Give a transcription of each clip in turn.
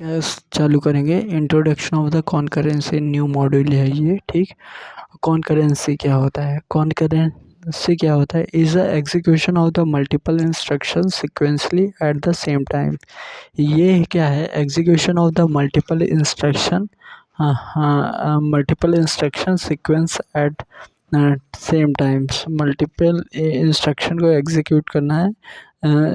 Yes, चालू करेंगे। Introduction of the concurrency new module है ये, ठीक। कॉन्करेंसी क्या होता है? कॉन्करेंसी क्या होता है? Is the execution of the multiple instruction sequentially at the same time. ये क्या है? Execution of the multiple instruction, multiple instruction sequence at same times. Multiple instruction को एग्जीक्यूट करना है,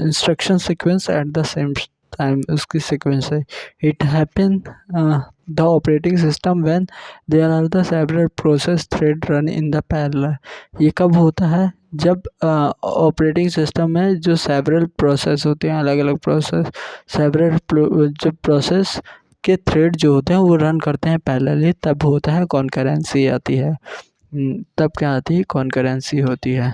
instruction sequence at the same time, उसकी sequence है। It happen the operating system when there are the several process thread run in the parallel. ये कब होता है? जब ऑपरेटिंग सिस्टम में जो सेवरल प्रोसेस होते हैं, अलग अलग प्रोसेस, सेवरल जो प्रोसेस के थ्रेड जो होते हैं वो रन करते हैं पैरेलली, तब होता है कॉन्करेंसी आती है। तब क्या आती है? कॉन्करेंसी होती है।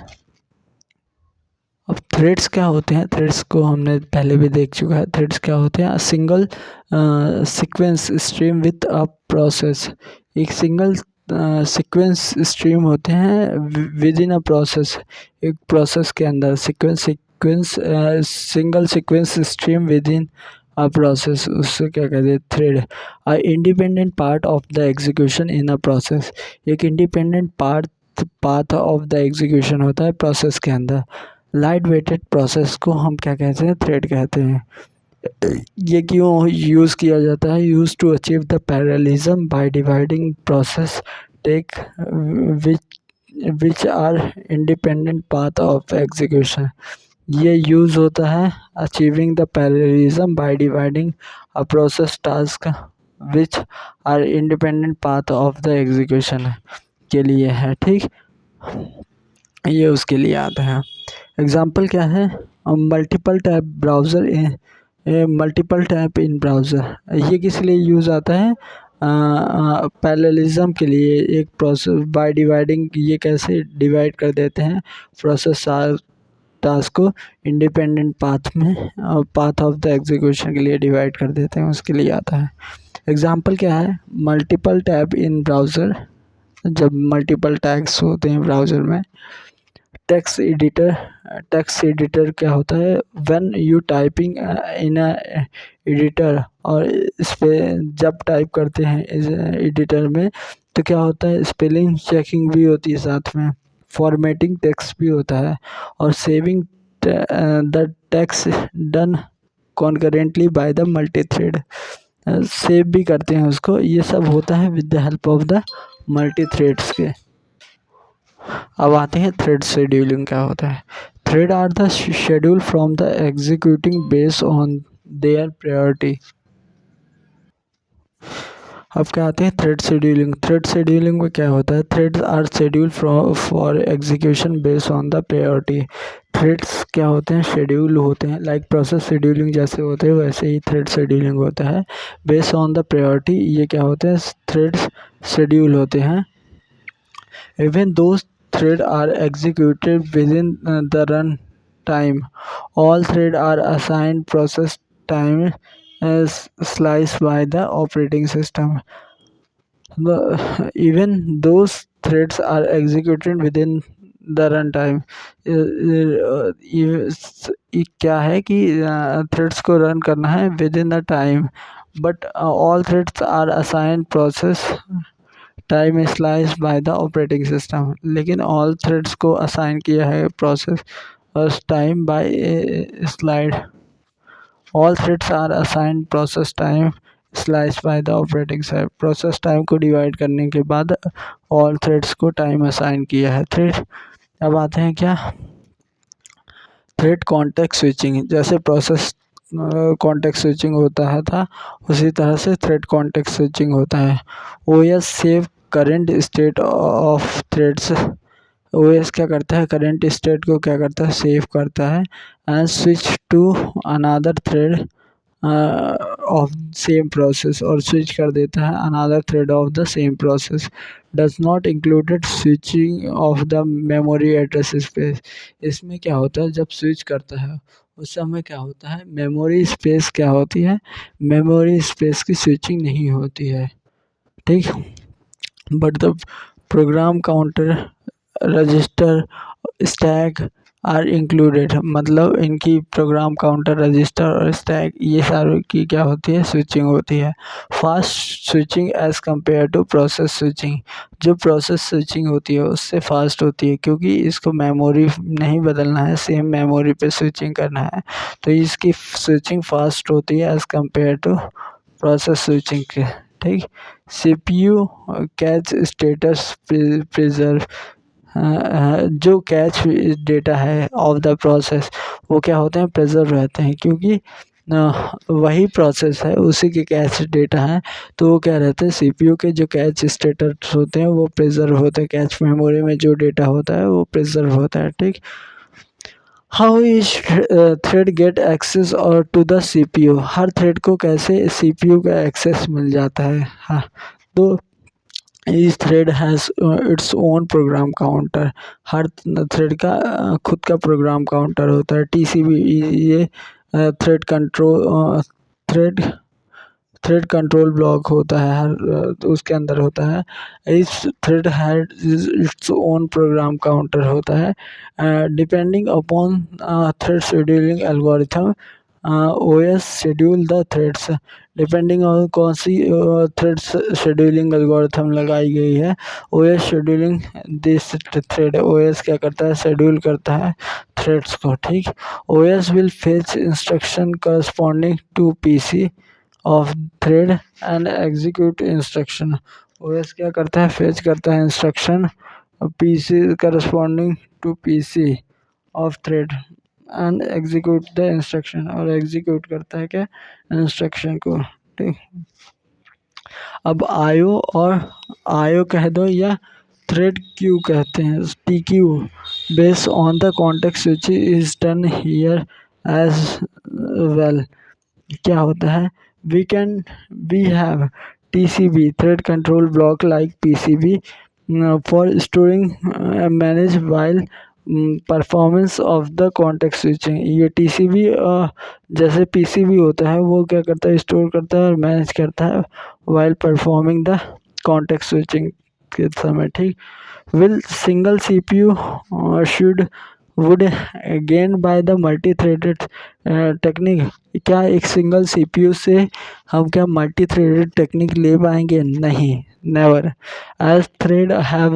अब थ्रेड्स क्या होते हैं? थ्रेड्स को हमने पहले भी देख चुका है। थ्रेड्स क्या होते हैं? Single sequence stream with a process. एक सिंगल सीक्वेंस स्ट्रीम होते हैं विद इन अ प्रोसेस, एक प्रोसेस के अंदर sequence single sequence stream within a process, उससे क्या कहते हैं? Thread. A independent part of the execution in a process. एक independent part of the execution होता है प्रोसेस के अंदर। लाइट वेटेड प्रोसेस को हम क्या कहते हैं? थ्रेड कहते हैं। ये क्यों यूज़ किया जाता है? Use to achieve the parallelism by dividing process take which are independent path of execution. ये यूज़ होता है achieving the parallelism by dividing a process task which are independent path of the execution के लिए है, ठीक। ये उसके लिए आता है। एग्जाम्पल क्या है? Multiple tab browser, multiple tab इन ब्राउज़र। ये किस लिए यूज़ आता है? पैरेललिज्म के लिए। एक प्रोसेस बाय डिवाइडिंग, ये कैसे डिवाइड कर देते हैं प्रोसेस टास्क को इंडिपेंडेंट पाथ में, पाथ ऑफ द एग्जीक्यूशन के लिए डिवाइड कर देते हैं, उसके लिए आता है। एग्जाम्पल क्या है? मल्टीपल टैब इन ब्राउज़र, जब मल्टीपल टैग्स होते हैं ब्राउज़र में। टेक्स्ट एडिटर, टेक्स्ट एडिटर क्या होता है? When you typing in a editor, और इस पे जब टाइप करते हैं इस एडिटर में तो क्या होता है? स्पेलिंग चेकिंग भी होती है साथ में, फॉर्मेटिंग टेक्स्ट भी होता है, और saving the text done concurrently by the multi thread. Save भी करते हैं उसको। ये सब होता है with the help of the multi threads के। अब आते हैं थ्रेड शेड्यूलिंग क्या होता है। Thread are the schedule from the executing based on their priority. अब क्या आते हैं? Thread scheduling. थ्रेड शेड्यूलिंग में क्या होता है? Threads are schedule for execution based on the priority. Threads क्या होते हैं? शेड्यूल होते हैं, लाइक प्रोसेस शेड्यूलिंग जैसे होते हैं वैसे ही थ्रेड शेड्यूलिंग होता है। बेस्ड ऑन द प्रायोरिटी, ये क्या होते हैं? थ्रेड्स शेड्यूल होते हैं। Even those threads are executed within the run time, all threads are assigned process time as sliced by the operating system. Even those threads are executed within the run time. ये क्या है कि threads को run करना है within the time, but all threads are assign process time slice by the operating system. लेकिन all threads को assign किया है प्रोसेस और time by slide. All threads are assign process time slice by the operating system. Process time को divide करने के बाद all threads को टाइम असाइन किया है थ्रेड। अब आते हैं क्या? Thread context switching. जैसे प्रोसेस कॉन्टेक्स्ट स्विचिंग होता है था, उसी तरह से थ्रेड कॉन्टेक्स्ट स्विचिंग होता है। OS save current state of threads. OS क्या करता है? करंट स्टेट को क्या करता है? सेव करता है and switch to another thread of same process, और स्विच कर देता है another thread of the same process. Does not included switching of the memory address space. इसमें क्या होता है? जब स्विच करता है उस समय क्या होता है? मेमोरी स्पेस क्या होती है? मेमोरी स्पेस की स्विचिंग नहीं होती है, ठीक। But the program counter, register, stack are included, मतलब इनकी प्रोग्राम काउंटर, रजिस्टर और स्टैक, ये सारों की क्या होती है, स्विचिंग होती है। Fast switching as compare to process switching, जो प्रोसेस स्विचिंग होती है उससे फास्ट होती है, क्योंकि इसको मेमोरी नहीं बदलना है, सेम मेमोरी पे स्विचिंग करना है, तो इसकी स्विचिंग फास्ट होती है as compare to process switching के। ठीक, सीपीयू कैच स्टेटस प्रिजर्व, जो कैच डेटा है ऑफ द प्रोसेस, वो क्या होते हैं, प्रिजर्व रहते हैं, क्योंकि वही प्रोसेस है, उसी के कैच डेटा है, तो वो क्या रहते हैं, सीपीयू के जो कैच स्टेटस होते हैं वो प्रिजर्व होते हैं, कैच मेमोरी में जो डेटा होता है वो प्रिजर्व होता है। ठीक, how is thread get access और टू द सीपीयू, हर थ्रेड को कैसे सीपीयू का एक्सेस मिल जाता है। हाँ, तो each thread has its own program counter, her thread का खुद का प्रोग्राम काउंटर होता है। टीसीबी, ये thread control thread thread control block होता है, हर उसके अंदर होता है। इस thread had its own program counter होता है। Depending upon thread scheduling algorithm, OS schedule the threads, depending on कौन सी थ्रेड्स शेड्यूलिंग एल्गोरिथम लगाई गई है, OS scheduling this thread, OS क्या करता है, शेड्यूल करता है थ्रेड्स को। ठीक, OS will fetch instruction corresponding to PC of thread and execute instruction, OS क्या करता है, फेच करता है instruction PC corresponding to PC of thread and execute the instruction, और एग्जीक्यूट करता है क्या, इंस्ट्रक्शन को। ठीक, अब आयो, और आयो कह दो या थ्रेड क्यू कहते हैं, T queue, based on the context switch is done here as well. क्या होता है, we have TCB, thread control block, like PCB, for storing manage while performance of the context switching. ये TCB जैसे PCB होता है, वो क्या करता है, स्टोर करता है और मैनेज करता है while performing the context switching के समय। ठीक, will single CPU should would gain by the multi threaded technique, क्या एक सिंगल सीपीयू से हम क्या मल्टी थ्रेडेड टेक्निक ले पाएंगे, नहीं, never, as thread have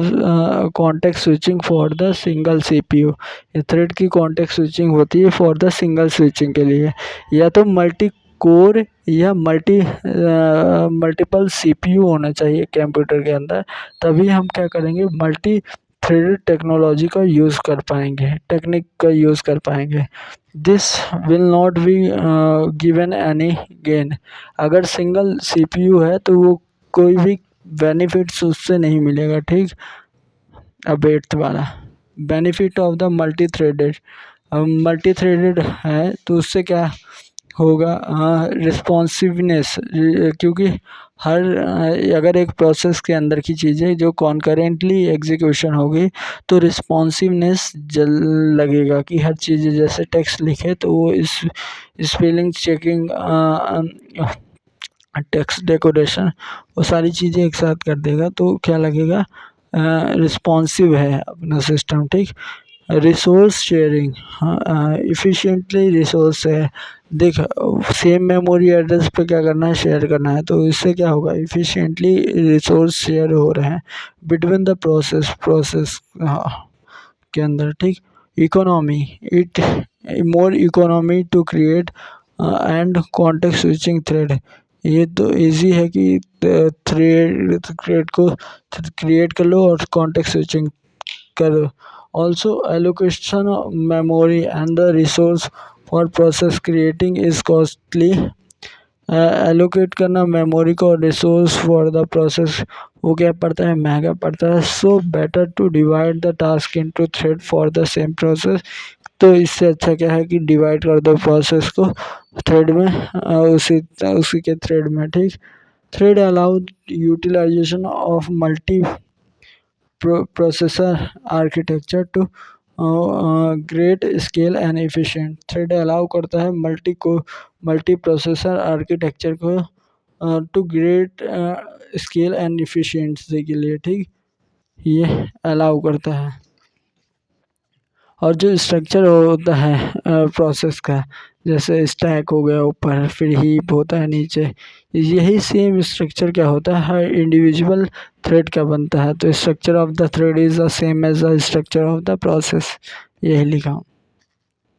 context switching for the single CPU, ये थ्रेड की कॉन्टेक्स्ट स्विचिंग होती है फॉर द सिंगल स्विचिंग के लिए, या तो मल्टी कोर या मल्टीपल सीपीयू होना चाहिए कंप्यूटर के अंदर, तभी हम क्या करेंगे, मल्टी थ्रेडेड टेक्नोलॉजी का यूज़ कर पाएंगे, टेक्निक का यूज़ कर पाएंगे। This will not be given any gain, अगर सिंगल सीपीयू है तो वो कोई भी बेनिफिट्स उससे नहीं मिलेगा। ठीक, अब 8th वाला, benefit of the multi threaded है तो उससे क्या होगा, रिस्पॉन्सिवनेस, क्योंकि हर अगर एक प्रोसेस के अंदर की चीज़ें जो कॉन्करेंटली एग्जीक्यूशन होगी तो रिस्पॉन्सिवनेस जल लगेगा, कि हर चीज़ जैसे टेक्स्ट लिखे तो वो इस स्पेलिंग चेकिंग, टेक्स्ट डेकोरेशन, वो सारी चीज़ें एक साथ कर देगा, तो क्या लगेगा, रिस्पॉन्सिव है अपना सिस्टम। ठीक, रिसोर्स शेयरिंग, हाँ, इफ़िशिएंटली रिसोर्स है, देख सेम मेमोरी एड्रेस पे क्या करना है, शेयर करना है, तो इससे क्या होगा, इफ़िशिएंटली रिसोर्स शेयर हो रहे हैं बिटवीन द प्रोसेस के अंदर। ठीक, economy, it more economy to create and context switching thread, ये तो इजी है कि थ्रेड को क्रिएट कर लो और कॉन्टेक्स्ट स्विचिंग करो। Also allocation memory and the resource for process creating is costly, allocate करना मेमोरी को, रिसोर्स फॉर द प्रोसेस, वो क्या पड़ता है, महंगा पड़ता है। So better to divide the task into thread for the same process, तो इससे अच्छा क्या है कि डिवाइड कर दो प्रोसेस को थ्रेड में, उसी के थ्रेड में। ठीक, thread allow utilization of multi processor architecture to great scale and efficient, thread allow करता है मल्टी प्रोसेसर आर्किटेक्चर को to great scale and efficiency के लिए। ठीक, ये अलाउ करता है। और जो स्ट्रक्चर होता है प्रोसेस का, जैसे स्टैक हो गया ऊपर, फिर हीप होता है नीचे, यही सेम स्ट्रक्चर क्या होता है हर इंडिविजुअल थ्रेड का बनता है। तो structure of the thread is the same as the structure of the process, यही लिखा हूँ।